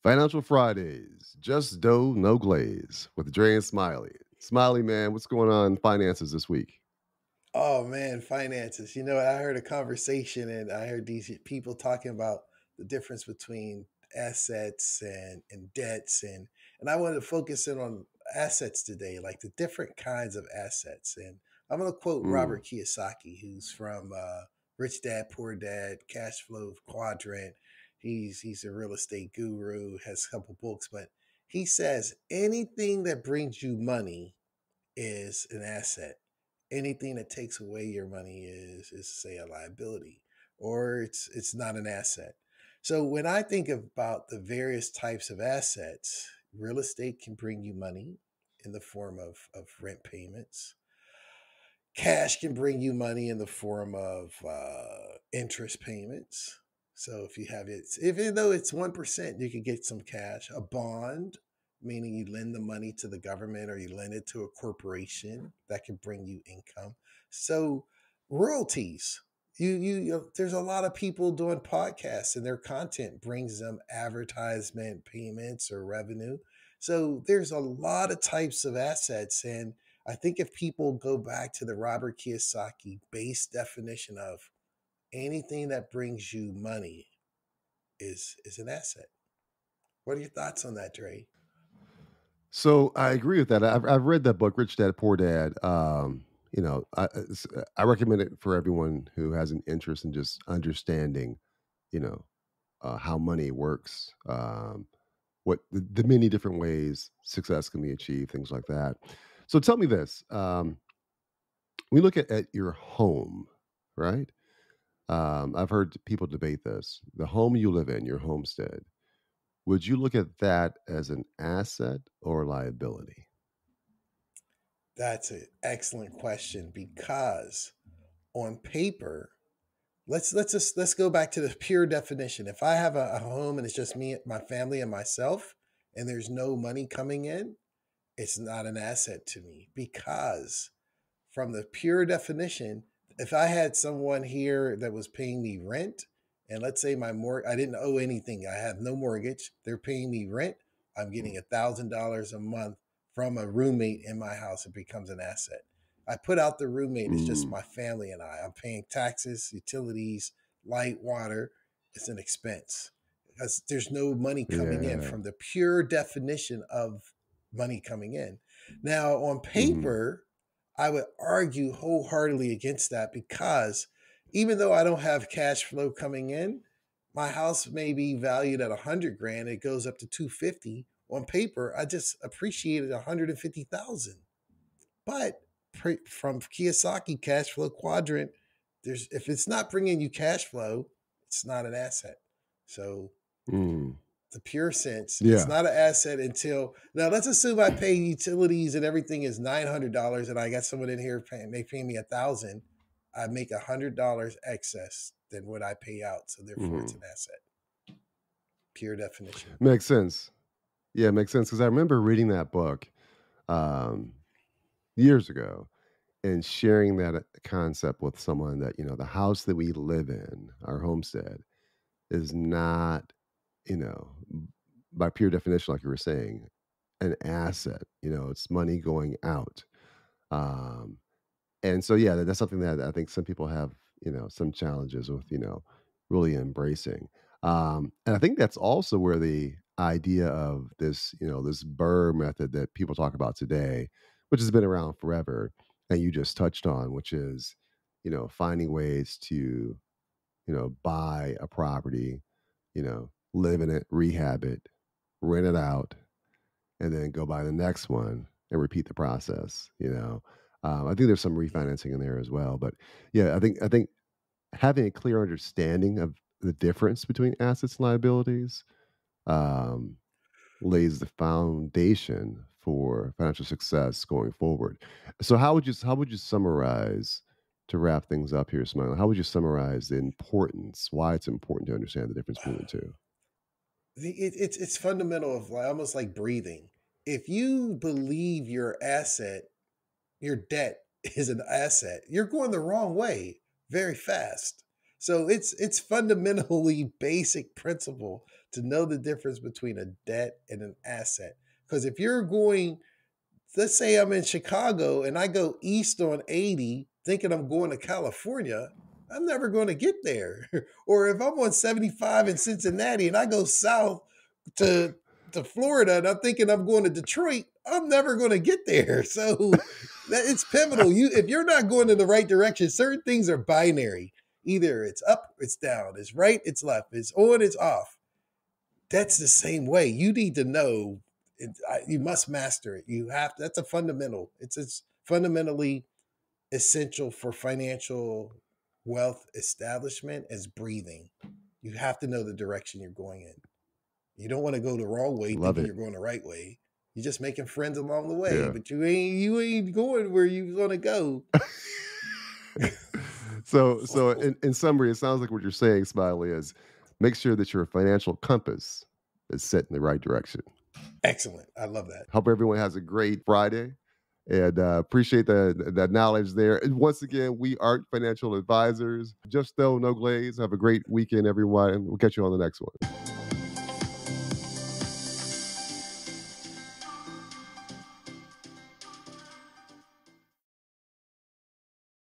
Financial Fridays, just dough, no glaze, with Dre and Smiley. Smiley, man, what's going on in finances this week? Oh man, finances. I heard a conversation and I heard these people talking about the difference between assets and debts and I wanted to focus in on assets today, like the different kinds of assets. And I'm going to quote Mm, Robert Kiyosaki, who's from Rich Dad Poor Dad, Cash Flow Quadrant. He's a real estate guru, has a couple books, but he says anything that brings you money is an asset. Anything that takes away your money is say a liability, or it's not an asset. So when I think about the various types of assets, real estate can bring you money in the form of rent payments. Cash can bring you money in the form of interest payments. So if you have it, even though it's 1%, you can get some cash. A bond, meaning you lend the money to the government or you lend it to a corporation, that can bring you income. So royalties, there's a lot of people doing podcasts and their content brings them advertisement payments or revenue. So there's a lot of types of assets, and I think if people go back to the Robert Kiyosaki base definition of anything that brings you money is an asset. What are your thoughts on that, Dre? so I agree with that. I've read that book, Rich Dad Poor Dad. I recommend it for everyone who has an interest in just understanding, you know, how money works, what the many different ways success can be achieved, things like that. So tell me this: we look at your home, right? I've heard people debate this. The home you live in, your homestead, would you look at that as an asset or liability? That's an excellent question because on paper, let's go back to the pure definition. If I have a home and it's just me, my family, and myself, and there's no money coming in, it's not an asset to me because from the pure definition, if I had someone here that was paying me rent, and let's say I didn't owe anything, I have no mortgage, they're paying me rent, I'm getting $1,000 a month from a roommate in my house, it becomes an asset. I put out the roommate, it's just Mm, my family and I'm paying taxes, utilities, light, water. It's an expense because there's no money coming in yeah. from the pure definition of money coming in. Now, on Hmm. paper, I would argue wholeheartedly against that because even though I don't have cash flow coming in, my house may be valued at 100 grand. It goes up to 250. On paper, I just appreciated 150,000. But from Kiyosaki cash flow quadrant, there's if it's not bringing you cash flow, it's not an asset. So Mm, the pure sense. It's yeah. not an asset until now. Let's assume I pay utilities and everything is $900, and I got someone in here paying. They pay me 1,000. I make $100 excess than what I pay out, so therefore it's Hmm. an asset. Pure definition. Makes sense. Yeah, makes sense because I remember reading that book um, years ago and sharing that concept with someone that the house that we live in, our homestead, is not, you know, by pure definition, like you were saying, an asset. It's money going out. Um, and so, yeah, that's something that I think some people have, some challenges with, really embracing. And I think that's also where the idea of this, this Burr method that people talk about today, which has been around forever, and you just touched on, which is, finding ways to, buy a property, live in it, rehab it, rent it out, and then go buy the next one and repeat the process. I think there's some Yeah. refinancing in there as well, but yeah, I think having a clear understanding of the difference between assets and liabilities um, lays the foundation for financial success going forward. So how would you summarize to wrap things up here, Smile? How would you summarize the importance, why it's important to understand the difference between the two? It's fundamental of like, almost like breathing. If you believe your debt is an asset, you're going the wrong way very fast. So it's fundamentally basic principle to know the difference between a debt and an asset. Because if you're going, let's say I'm in Chicago and I go east on 80 thinking I'm going to California, I'm never going to get there. Or if I'm on 75 in Cincinnati and I go south to to Florida and I'm thinking I'm going to Detroit, I'm never going to get there. So that it's pivotal. You if you're not going in the right direction, certain things are binary. Either it's up, it's down, it's right, it's left, it's on, it's off. That's the same way. You need to know. You must master it. You have to. That's a fundamental. It's fundamentally essential for financial wealth establishment as breathing. You have to know the direction you're going in. You don't want to go the wrong way Love thinking it. you're going the right way. You're just making friends along the way, Yeah. but you ain't going where you're gonna go. So in summary, it sounds like what you're saying, Smiley, is make sure that your financial compass is set in the right direction. Excellent. I love that. Hope everyone has a great Friday and appreciate that knowledge there. And once again, we aren't financial advisors. Just know, no glaze. Have a great weekend, everyone. We'll catch you on the next one.